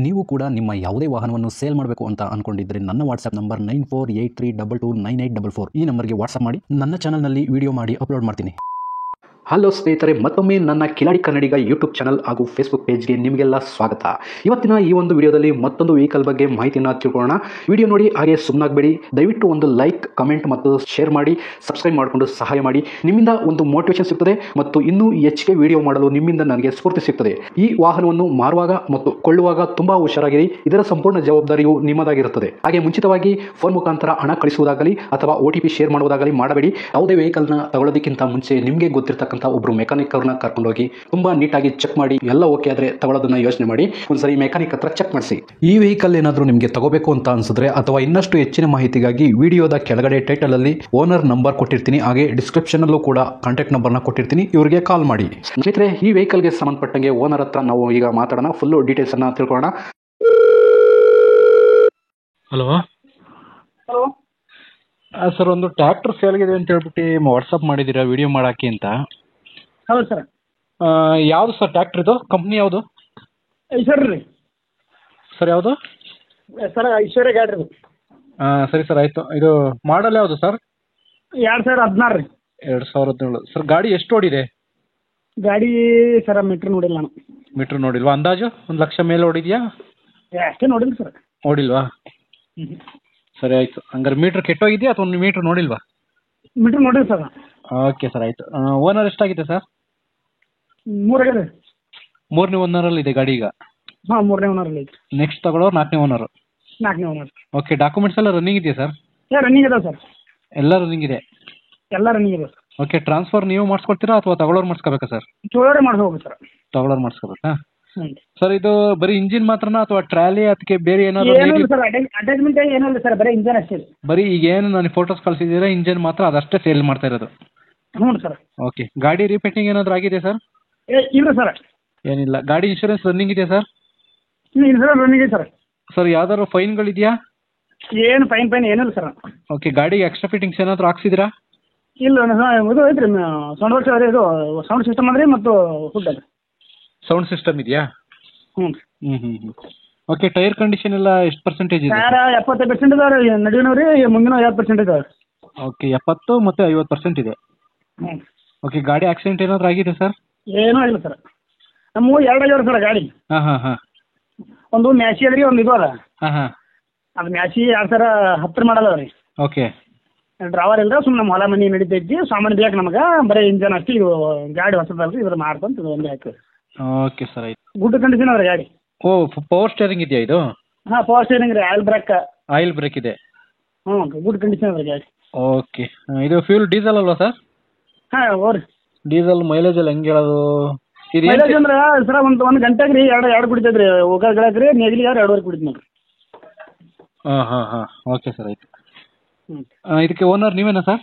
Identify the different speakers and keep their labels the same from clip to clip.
Speaker 1: ನೀವು ಕೂಡ ನಿಮ್ಮ ಯಾವುದೇ ವಾಹನವನ್ನು ಸೇಲ್ ಮಾಡಬೇಕು ಅಂತ ಅನ್ಕೊಂಡಿದ್ರೆ ನನ್ನ ವಾಟ್ಸ್ಆಪ್ ನಂಬರ್ 9483229844 ಈ ನಂಬರ್ಗೆ ವಾಟ್ಸ್ಆಪ್ ಮಾಡಿ. ನನ್ನ ಚಾನಲ್ನಲ್ಲಿ ವಿಡಿಯೋ ಮಾಡಿ ಅಪ್ಲೋಡ್ ಮಾಡ್ತೀನಿ. ಹಲೋ ಸ್ನೇಹಿತರೆ, ಮತ್ತೊಮ್ಮೆ ನನ್ನ ಕಿಲಾಡಿ ಕನ್ನಡಿಗ ಯೂಟ್ಯೂಬ್ ಚಾನಲ್ ಹಾಗೂ ಫೇಸ್ಬುಕ್ ಪೇಜ್ಗೆ ನಿಮಗೆಲ್ಲ ಸ್ವಾಗತ. ಇವತ್ತಿನ ಈ ಒಂದು ವಿಡಿಯೋದಲ್ಲಿ ಮತ್ತೊಂದು ವೆಹಿಕಲ್ ಬಗ್ಗೆ ಮಾಹಿತಿಯನ್ನು ತಿಳ್ಕೊಳ್ಳೋಣ. ವಿಡಿಯೋ ನೋಡಿ ಹಾಗೆ ಸುಮ್ಮನಾಗಬೇಡಿ. ದಯವಿಟ್ಟು ಒಂದು ಲೈಕ್, ಕಮೆಂಟ್ ಮತ್ತು ಶೇರ್ ಮಾಡಿ, ಸಬ್ಸ್ಕ್ರೈಬ್ ಮಾಡಿಕೊಂಡು ಸಹಾಯ ಮಾಡಿ. ನಿಮ್ಮಿಂದ ಒಂದು ಮೋಟಿವೇಶನ್ ಸಿಗ್ತದೆ ಮತ್ತು ಇನ್ನೂ ಹೆಚ್ಚಿಗೆ ವಿಡಿಯೋ ಮಾಡಲು ನಿಮ್ಮಿಂದ ನನಗೆ ಸ್ಫೂರ್ತಿ ಸಿಗ್ತದೆ. ಈ ವಾಹನವನ್ನು ಮಾರುವಾಗ ಮತ್ತು ಕೊಳ್ಳುವಾಗ ತುಂಬಾ ಹುಷಾರಾಗಿರಿ. ಇದರ ಸಂಪೂರ್ಣ ಜವಾಬ್ದಾರಿಯು ನಿಮ್ಮದಾಗಿರುತ್ತದೆ. ಹಾಗೆ ಮುಂಚಿತವಾಗಿ ಫೋನ್ ಮುಖಾಂತರ ಹಣ ಕಳಿಸುವುದಾಗಲಿ ಅಥವಾ OTP ಶೇರ್ ಮಾಡುವುದಾಗಲಿ ಮಾಡಬೇಡಿ. ಯಾವುದೇ ವೆಹಿಕಲ್ನ ತಗೊಳ್ಳೋದಕ್ಕಿಂತ ಮುಂಚೆ ನಿಮಗೆ ಗೊತ್ತಿರತಕ್ಕಂಥ ಒಬ್ರು ಮೆಕ್ಯಾನಿಕ್ ಅವ್ರನ್ನ ಕರ್ಕೊಂಡೋಗಿ ತುಂಬಾ ನೀಟಾಗಿ ಚೆಕ್ ಮಾಡಿ, ಎಲ್ಲ ಓಕೆ ಆದ್ರೆ ತಗೊಳ್ಳೋದನ್ನ ಯೋಚನೆ ಮಾಡಿ. ಒಂದ್ಸರಿ ಮೆಕ್ಯಾನಿಕ್ ಹತ್ರ ಚೆಕ್ ಮಾಡಿಸಿ. ಈ ವೆಹಿಕಲ್ ಏನಾದರೂ ನಿಮಗೆ ತಗೋಬೇಕು ಅಂತ ಅನ್ಸಿದ್ರೆ ಅಥವಾ ಇನ್ನಷ್ಟು ಹೆಚ್ಚಿನ ಮಾಹಿತಿಗಾಗಿ ವಿಡಿಯೋದ ಕೆಳಗಡೆ ಟೈಟಲ್ ಅಲ್ಲಿ ಓನರ್ ನಂಬರ್ ಕೊಟ್ಟಿರ್ತೀನಿ, ಹಾಗೆ ಡಿಸ್ಕ್ರಿಪ್ಷನ್ ಅಲ್ಲೂ ಕೂಡ ಕಾಂಟ್ಯಾಕ್ಟ್ ನಂಬರ್ನ ಕೊಟ್ಟಿರ್ತೀನಿ, ಇವರಿಗೆ ಕಾಲ್ ಮಾಡಿ. ಸ್ನೇಹಿತರೆ, ಈ ವೆಹಿಕಲ್ಗೆ ಸಂಬಂಧಪಟ್ಟಂಗೆ ಓನರ್ ಹತ್ರ ನಾವು ಈಗ ಮಾತಾಡೋಣ. ಫುಲ್ ಡೀಟೇಲ್ಸ್ ಅನ್ನ ತಿಳ್ಕೊಳ್ಳೋಣ.
Speaker 2: ಹಲೋ
Speaker 3: ಹಲೋ
Speaker 2: ಸರ್, ಒಂದು ಟ್ರ್ಯಾಕ್ಟರ್ ಸೇಲ್ಗಿದೆ ಅಂತ ಹೇಳ್ಬಿಟ್ಟು ವಾಟ್ಸಪ್ ಮಾಡಿದ್ದೀರಾ ವಿಡಿಯೋ ಮಾಡಾಕಿ ಅಂತ.
Speaker 3: ಹೌದು ಸರ್.
Speaker 2: ಯಾವುದು ಸರ್ ಟ್ರ್ಯಾಕ್ಟರ್ ಇದು? ಕಂಪ್ನಿ ಯಾವುದು
Speaker 3: ಐಶ್ವರ್ಯ ರೀ
Speaker 2: ಸರ್? ಯಾವುದು
Speaker 3: ಸರ್? ಐಶ್ವರ್ಯ ಗಾಡಿ ರೀ.
Speaker 2: ಸರಿ ಸರ್, ಆಯಿತು. ಇದು ಮಾಡಲ್ ಯಾವುದು ಸರ್?
Speaker 3: 2016 ರೀ.
Speaker 2: 2017 ಸರ್. ಗಾಡಿ ಎಷ್ಟು ಓಡಿದೆ?
Speaker 3: ಗಾಡಿ ಸರ್ ಮೀಟ್ರ್ ನೋಡಿಲ್ಲ ನಾನು.
Speaker 2: ಮೀಟ್ರ್ ನೋಡಿಲ್ವಾ? ಅಂದಾಜು 1,00,000 ಮೇಲೆ ಓಡಿದೆಯಾ?
Speaker 3: ಅಷ್ಟೇ ನೋಡಿಲ್ಲ ಸರ್.
Speaker 2: ಓಡಿಲ್ವಾ? ಸರಿ, ಆಯಿತು. ಹಂಗಾರೆ ಮೀಟ್ರ್ ಕೆಟ್ಟೋಗಿದೆಯಾ ಅಥವಾ ಒಂದು ಮೀಟ್ರ್ ನೋಡಿಲ್ವಾ?
Speaker 3: ಮೀಟ್ರ್ ನೋಡಿಲ್ಲ ಸರ್.
Speaker 2: ಓಕೆ ಸರ್, ಆಯಿತು. ಓನರ್ ಎಷ್ಟಾಗಿದೆ ಸರ್?
Speaker 3: 3 ಆಗಿದೆ.
Speaker 2: 3ನೇ ಓನರಲ್ಲಿ ಇದೆ ಗಾಡಿ ಈಗ?
Speaker 3: ಹಾಂ, 3ನೇ ಓನರಲ್ಲಿ ಐತೆ.
Speaker 2: ನೆಕ್ಸ್ಟ್ ತಗೊಳ್ಳೋರು 4ನೇ ಓನರು?
Speaker 3: 4ನೇ ಓನರ್.
Speaker 2: ಓಕೆ, ಡಾಕ್ಯುಮೆಂಟ್ಸ್ ಎಲ್ಲ ರನ್ನಿಂಗ್ ಇದೆಯಾ ಸರ್?
Speaker 3: ರನ್ನಿಂಗ್ ಇದಾವೆ ಸರ್.
Speaker 2: ಎಲ್ಲ ರನ್ನಿಂಗ್ ಇದೆ?
Speaker 3: ಎಲ್ಲ ರನ್ನಿಂಗ್ ಇದೆ ಸರ್.
Speaker 2: ಓಕೆ, ಟ್ರಾನ್ಸ್ಫರ್ ನೀವು ಮಾಡಿಸ್ಕೊಡ್ತೀರಾ ಅಥವಾ ತಗೊಳ್ಳೋರು ಮಾಡಿಸ್ಕೋಬೇಕಾ ಸರ್?
Speaker 3: ಚೋಳರೆ ಮಾಡಿಸ್ಬೇಕು ಸರ್.
Speaker 2: ತಗೊಳ್ಳೋರು ಮಾಡಿಸ್ಕೋಬೇಕಾ
Speaker 3: ಹ್ಞೂ
Speaker 2: ಸರ್? ಇದು ಬರೀ ಇಂಜಿನ್ ಮಾತ್ರನಾ ಅಥವಾ ಟ್ರಾಲಿ ಅದಕ್ಕೆ ಬೇರೆ
Speaker 3: ಏನಿಲ್ಲ
Speaker 2: ಏನಾದರೂ?
Speaker 3: ಸರ್, ಅಟ್ಯಾಚ್ಮೆಂಟ್ ಏನಿಲ್ಲ ಸರ್, ಬರೀ ಇಂಜನ್ ಅಷ್ಟೇ ರೀ.
Speaker 2: ಬರೀ ಈಗ ಏನು ನಾನು ಫೋಟೋಸ್ ಕಳಿಸಿದ್ದೀರಾ ಇಂಜಿನ್ ಮಾತ್ರ, ಅದಷ್ಟೇ ಸೇಲ್ ಮಾಡ್ತಾ ಇರೋದು?
Speaker 3: ಹ್ಞೂ ಸರ್.
Speaker 2: ಓಕೆ, ಗಾಡಿ ರೀಪೇಂಟಿಂಗ್ ಏನಾದರೂ ಆಗಿದೆ ಸರ್?
Speaker 3: ಇಲ್ಲ ಸರ್.
Speaker 2: ಏನಿಲ್ಲ. ಗಾಡಿ ಇನ್ಶೂರೆನ್ಸ್ ರನ್ನಿಂಗ್ ಇದೆ ಸರ್?
Speaker 3: ಇನ್ಸೂರೆನ್ಸ್ ರನ್ನಿಂಗ್ ಇದೆ ಸರ್.
Speaker 2: ಸರ್, ಯಾವ್ದಾದ್ರು ಫೈನ್ಗಳಿದೆಯಾ?
Speaker 3: ಏನು ಫೈನ್ ಏನಿಲ್ಲ ಸರ್.
Speaker 2: ಓಕೆ, ಗಾಡಿಗೆ ಎಕ್ಸ್ಟ್ರಾ ಫಿಟ್ಟಿಂಗ್ಸ್ ಏನಾದರೂ ಹಾಕ್ಸಿದ್ರಾ?
Speaker 3: ಇಲ್ಲ, ಇದು ಐತ್ರಿ ಸೌಂಡ್ ಬಾಕ್ಸ್ ಅದೇ, ಇದು ಸೌಂಡ್ ಸಿಸ್ಟಮ್ ಅಂದ್ರೆ ಮತ್ತು ಫುಡ್ ಅದ.
Speaker 2: ಸೌಂಡ್ ಸಿಸ್ಟಮ್ ಇದೆಯಾ?
Speaker 3: ಹ್ಞೂ.
Speaker 2: ಓಕೆ, ಟೈರ್ ಕಂಡೀಷನ್ ಎಲ್ಲ ಎಷ್ಟು ಪರ್ಸೆಂಟೇಜ್ ಇದೆ?
Speaker 3: ಟೈರ್ 75% ಇದಾವೆ ರೀ, ನಡುವಿನವ್ರಿ ಮುಂದಿನ 50% ಇದಾವೆ.
Speaker 2: ಓಕೆ, 70 ಮತ್ತು 50% ಇದೆ.
Speaker 3: ಹ್ಞೂ.
Speaker 2: ಓಕೆ, ಗಾಡಿ ಆಕ್ಸಿಡೆಂಟ್ ಏನಾದರೂ ಆಗಿದೆ ಸರ್?
Speaker 3: ಏನೂ ಇಲ್ಲ ಸರ್. ನಮ್ಮವು 2 ಆಗ್ಯಾವ ಸರ್ ಗಾಡಿ.
Speaker 2: ಹಾಂ.
Speaker 3: ಒಂದು ಮ್ಯಾಸಿ ಅದ ರೀ, ಒಂದು ಇದು ಅದ.
Speaker 2: ಹಾಂ.
Speaker 3: ಅದು ಮ್ಯಾಸಿ 2010 ಮಾಡಲ್ಲ ರೀ.
Speaker 2: ಓಕೆ.
Speaker 3: ಡ್ರೈವರ್ ಇಲ್ಲದ ಸುಮ್ಮನೆ ನಮ್ಮ ಹೊಲ ಮನೆ ನಡೀತೈತಿ, ಸಾಮಾನು ಬೇಕು ನಮಗೆ, ಬರೀ ಇಂಜನ್ ಅಷ್ಟೇ. ಇದು ಗಾಡಿ ಹೊಸದಲ್ರಿ, ಇದ್ರ ಮಾಡ್ಕೊಂತ ಇದು ಒಂದೇ ಆಯ್ತು.
Speaker 2: ಓಕೆ ಸರ್, ಆಯ್ತು.
Speaker 3: ಗುಡ್ ಕಂಡೀಷನ್ ಅದ ಗಾಡಿ.
Speaker 2: ಓ, ಪವರ್ ಸ್ಟೇರಿಂಗ್ ಇದೆಯಾ ಇದು?
Speaker 3: ಹಾಂ, ಪವರ್ ಸ್ಟೇರಿಂಗ್ ರೀ,
Speaker 2: ಆಯಿಲ್ ಬ್ರೇಕ್ ಇದೆ.
Speaker 3: ಹ್ಞೂ, ಗುಡ್ ಕಂಡೀಷನ್ ಅದ ಗಾಡಿ.
Speaker 2: ಓಕೆ, ಇದು ಫ್ಯೂಲ್ ಡೀಸೆಲ್ ಅಲ್ವಾ ಸರ್?
Speaker 3: ಹಾಂ, ಓರಿ.
Speaker 2: ಡೀಸೆಲ್ ಮೈಲೇಜ್ ಎಲ್ಲ ಹೆಂಗೆ ಹೇಳೋದು? ಇದು
Speaker 3: ಮೈಲೇಜ್ ಅಂದ್ರೆ ಸರ್ ಒಂದು ಗಂಟೆಗೆ ರೀ ಎರಡು ಕುಡಿತೈತೆ ರೀ. ಹೋಗೋಕೆ ರೀ ನೆಗಲಿಗೆ 2.5 ಕುಡಿತು ನೋಡ್ರಿ.
Speaker 2: ಹಾಂ. ಓಕೆ ಸರ್, ಆಯಿತು.
Speaker 3: ಹ್ಞೂ.
Speaker 2: ಇದಕ್ಕೆ ಓನರ್ ನೀವೇನಾ ಸರ್?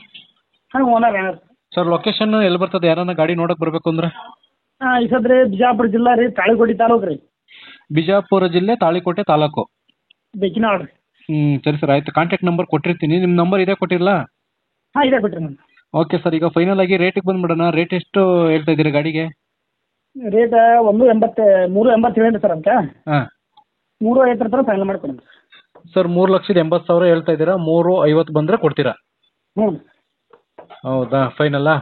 Speaker 3: ಹಾಂ, ಓನರ್ ಏನಾರ
Speaker 2: ಸರ್, ಲೊಕೇಶನ್ ಎಲ್ಲಿ ಬರ್ತದೆ? ಯಾರನ್ನ ಗಾಡಿ ನೋಡೋಕೆ ಬರಬೇಕು ಅಂದ್ರೆ?
Speaker 3: ಹಾಂ, ಈ ಸದ್ರಿ ಬಿಜಾಪುರ ಜಿಲ್ಲಾ ರೀ, ತಾಳಿಕೋಟೆ ತಾಲೂಕು ರೀ.
Speaker 2: ಬಿಜಾಪುರ ಜಿಲ್ಲೆ, ತಾಳಿಕೋಟೆ ತಾಲೂಕು.
Speaker 3: ಬೆಕ್ಕಿನಾಳ್ ರೀ.
Speaker 2: ಸರಿ ಸರ್, ಆಯಿತು. ಕಾಂಟ್ಯಾಕ್ಟ್ ನಂಬರ್ ಕೊಟ್ಟಿರ್ತೀನಿ. ನಿಮ್ಮ ನಂಬರ್ ಇದೇ ಕೊಟ್ಟಿರಲ್ಲ?
Speaker 3: ಹಾಂ, ಇದೆ ಕೊಟ್ಟಿರಿ ನಾನು.
Speaker 2: ಓಕೆ ಸರ್, ಈಗ ಫೈನಲ್ ಆಗಿ ರೇಟಿಗೆ ಬಂದುಬಿಡೋಣ. ರೇಟ್ ಎಷ್ಟು ಹೇಳ್ತಾ ಇದ್ದೀರಿ ಗಾಡಿಗೆ?
Speaker 3: ರೇಟ್ 380 ಹೇಳಿ ಸರ್. ಅಂತ
Speaker 2: ಹಾಂ,
Speaker 3: 350 ಥರ ಫೈನಲ್ ಮಾಡಿಕೊಡಿ
Speaker 2: ಸರ್. 3,80,000 ಹೇಳ್ತಾ ಇದ್ದೀರಾ. 350 ಬಂದರೆ ಕೊಡ್ತೀರಾ?
Speaker 3: ಹ್ಞೂ.
Speaker 2: ಹೌದಾ, ಫೈನಲ್ಲಾ?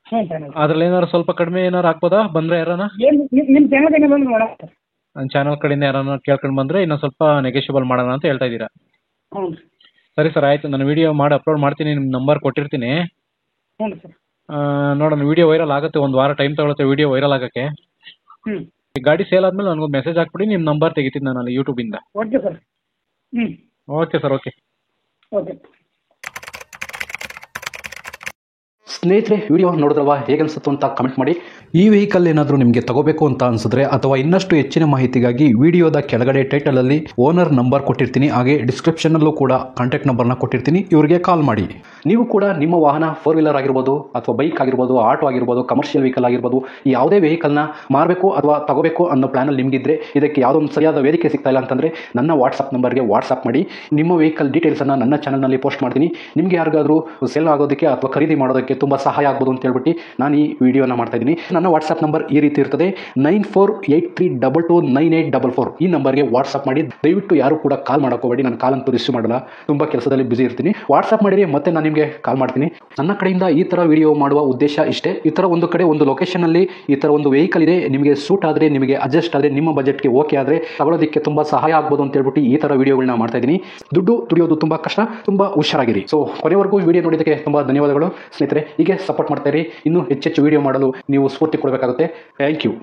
Speaker 3: ಹ್ಞೂ, ಫೈನಲ್.
Speaker 2: ಅದ್ರಲ್ಲಿ ಏನಾರು ಸ್ವಲ್ಪ ಕಡಿಮೆ ಏನಾರು ಆಗ್ಬೋದಾ ಬಂದರೆ? ಯಾರನ್ನ
Speaker 3: ಏನು ನಿಮ್ಮ ಚಾನಲ್ ಏನೇ ಬಂದು ನೋಡೋಣ ಸರ್.
Speaker 2: ನನ್ನ ಚಾನಲ್ ಕಡೆಯಿಂದ ಯಾರನ್ನ ಕೇಳ್ಕೊಂಡು ಬಂದರೆ ಇನ್ನೂ ಸ್ವಲ್ಪ ನೆಗೆಷಿಯಬಲ್ ಮಾಡೋಣ ಅಂತ ಹೇಳ್ತಾ ಇದ್ದೀರಾ?
Speaker 3: ಹ್ಞೂ.
Speaker 2: ಸರಿ ಸರ್, ಆಯಿತು. ನಾನು ವಿಡಿಯೋ ಮಾಡಿ ಅಪ್ಲೋಡ್ ಮಾಡ್ತೀನಿ. ನಿಮ್ಮ ನಂಬರ್ ಕೊಟ್ಟಿರ್ತೀನಿ.
Speaker 3: ಹ್ಞೂ ಸರ್.
Speaker 2: ನೋಡೋಣ, ವಿಡಿಯೋ ವೈರಲ್ ಆಗುತ್ತೆ. ಒಂದು ವಾರ ಟೈಮ್ ತಗೊಳುತ್ತೆ ವಿಡಿಯೋ ವೈರಲ್ ಆಗೋಕ್ಕೆ.
Speaker 3: ಹ್ಞೂ.
Speaker 2: ಗಾಡಿ ಸೇಲ್ ಆದಮೇಲೆ ನನಗೊಂದು ಮೆಸೇಜ್ ಹಾಕ್ಬಿಡಿ. ನಿಮ್ಮ ನಂಬರ್ ತೆಗಿತೀನಿ ನಾನು ಅಲ್ಲಿ ಯೂಟ್ಯೂಬಿಂದ.
Speaker 3: Okay sir. ಹ್ಞೂ.
Speaker 2: Okay sir, okay.
Speaker 3: ಓಕೆ.
Speaker 1: ಸ್ನೇಹಿತರೆ, ವಿಡಿಯೋ ನೋಡಿದ್ರಲ್ವಾ, ಹೇಗನ್ಸುತ್ತು ಅಂತ ಕಮೆಂಟ್ ಮಾಡಿ. ಈ ವೆಹಿಕಲ್ ಏನಾದರೂ ನಿಮಗೆ ತಗೋಬೇಕು ಅಂತ ಅನ್ಸಿದ್ರೆ ಅಥವಾ ಇನ್ನಷ್ಟು ಹೆಚ್ಚಿನ ಮಾಹಿತಿಗಾಗಿ ವಿಡಿಯೋದ ಕೆಳಗಡೆ ಟೈಟಲ್ ಅಲ್ಲಿ ಓನರ್ ನಂಬರ್ ಕೊಟ್ಟಿರ್ತೀನಿ, ಹಾಗೆ ಡಿಸ್ಕ್ರಿಪ್ಷನ್ ಅಲ್ಲೂ ಕೂಡ ಕಾಂಟ್ಯಾಕ್ಟ್ ನಂಬರ್ನ ಕೊಟ್ಟಿರ್ತೀನಿ, ಇವರಿಗೆ ಕಾಲ್ ಮಾಡಿ. ನೀವು ಕೂಡ ನಿಮ್ಮ ವಾಹನ 4 ವೀಲರ್ ಆಗಿರ್ಬೋದು ಅಥವಾ ಬೈಕ್ ಆಗಿರ್ಬೋದು, ಆಟೋ ಆಗಿರ್ಬೋದು, ಕಮರ್ಷಿಯಲ್ ವೆಹಿಕಲ್ ಆಗಿರ್ಬೋದು, ಯಾವುದೇ ವೆಹಿಕಲ್ನ ಮಾರಬೇಕು ಅಥವಾ ತಗೋಬೇಕು ಅನ್ನೋ ಪ್ಲಾನಲ್ಲಿ ನಿಮಗಿದ್ರೆ, ಇದಕ್ಕೆ ಯಾವುದೋ ಒಂದು ಸರಿಯಾದ ವೇದಿಕೆ ಸಿಗ್ತಾ ಇಲ್ಲ ಅಂತಂದರೆ ನನ್ನ ವಾಟ್ಸಪ್ ನಂಬರ್ಗೆ ವಾಟ್ಸಪ್ ಮಾಡಿ. ನಿಮ್ಮ ವೆಹಿಕಲ್ ಡೀಟೇಲ್ಸನ್ನು ನನ್ನ ಚಾನಲ್ನಲ್ಲಿ ಪೋಸ್ಟ್ ಮಾಡ್ತೀನಿ. ನಿಮಗೆ ಯಾರಿಗಾದರೂ ಸೇಲ್ ಆಗೋದಕ್ಕೆ ಅಥವಾ ಖರೀದಿ ಮಾಡೋದಕ್ಕೆ ತುಂಬ ಸಹಾಯ ಆಗ್ಬೋದು ಅಂತ ಹೇಳ್ಬಿಟ್ಟು ನಾನು ಈ ವಿಡಿಯೋನ ಮಾಡ್ತಾ ಇದ್ದೀನಿ. ನನ್ನ ವಾಟ್ಸಪ್ ನಂಬರ್ ಈ ರೀತಿ ಇರ್ತದೆ 9483229844. ಈ ನಂಬರ್ಗೆ ವಾಟ್ಸಪ್ ಮಾಡಿ. ದಯವಿಟ್ಟು ಯಾರು ಕೂಡ ಕಾಲ್ ಮಾಡೋಕೋಬೇಡಿ, ನಾನು ಕಾಲ್ ಅಂತೂ ರಿಸೀವ್ ಮಾಡಲ್ಲ, ತುಂಬ ಕೆಲಸದಲ್ಲಿ ಬಿಸಿ ಇರ್ತೀನಿ. ವಾಟ್ಸಪ್ ಮಾಡಿರಿ, ಮತ್ತೆ ನಾನು ನಿಮಗೆ ಕಾಲ್ ಮಾಡ್ತೀನಿ. ನನ್ನ ಕಡೆಯಿಂದ ಈ ಥರ ವಿಡಿಯೋ ಮಾಡುವ ಉದ್ದೇಶ ಇಷ್ಟೇ. ಈ ಥರ ಒಂದು ಕಡೆ ಒಂದು ಲೊಕೇಶನಲ್ಲಿ ಈ ಥರ ಒಂದು ವೆಹಿಕಲ್ ಇದೆ, ನಿಮಗೆ ಸೂಟ್ ಆದರೆ, ನಿಮಗೆ ಅಡ್ಜಸ್ಟ್ ಆದರೆ, ನಿಮ್ಮ ಬಜೆಟ್ಗೆ ಓಕೆ ಆದರೆ ತಗೊಳ್ಳೋದಕ್ಕೆ ತುಂಬ ಸಹಾಯ ಆಗ್ಬೋದು ಅಂತ ಹೇಳ್ಬಿಟ್ಟು ಈ ಥರ ವಿಡಿಯೋಗಳನ್ನ ಮಾಡ್ತಾ ಇದ್ದೀನಿ. ದುಡ್ಡು ದುಡಿಯೋದು ತುಂಬ ಕಷ್ಟ, ತುಂಬ ಹುಷಾರಾಗಿರಿ. ಸೊ ಕೊನೆವರೆಗೂ ವಿಡಿಯೋ ನೋಡಿದ್ದಕ್ಕೆ ತುಂಬ ಧನ್ಯವಾದಗಳು ಸ್ನೇಹಿತರೆ. ಹೀಗೆ ಸಪೋರ್ಟ್ ಮಾಡ್ತಾ ಇರಿ. ಇನ್ನೂ ಹೆಚ್ಚೆಚ್ಚು ವಿಡಿಯೋ ಮಾಡಲು ನೀವು ಸ್ಫೂರ್ತಿ ಕೊಡಬೇಕಾಗುತ್ತೆ. Thank you.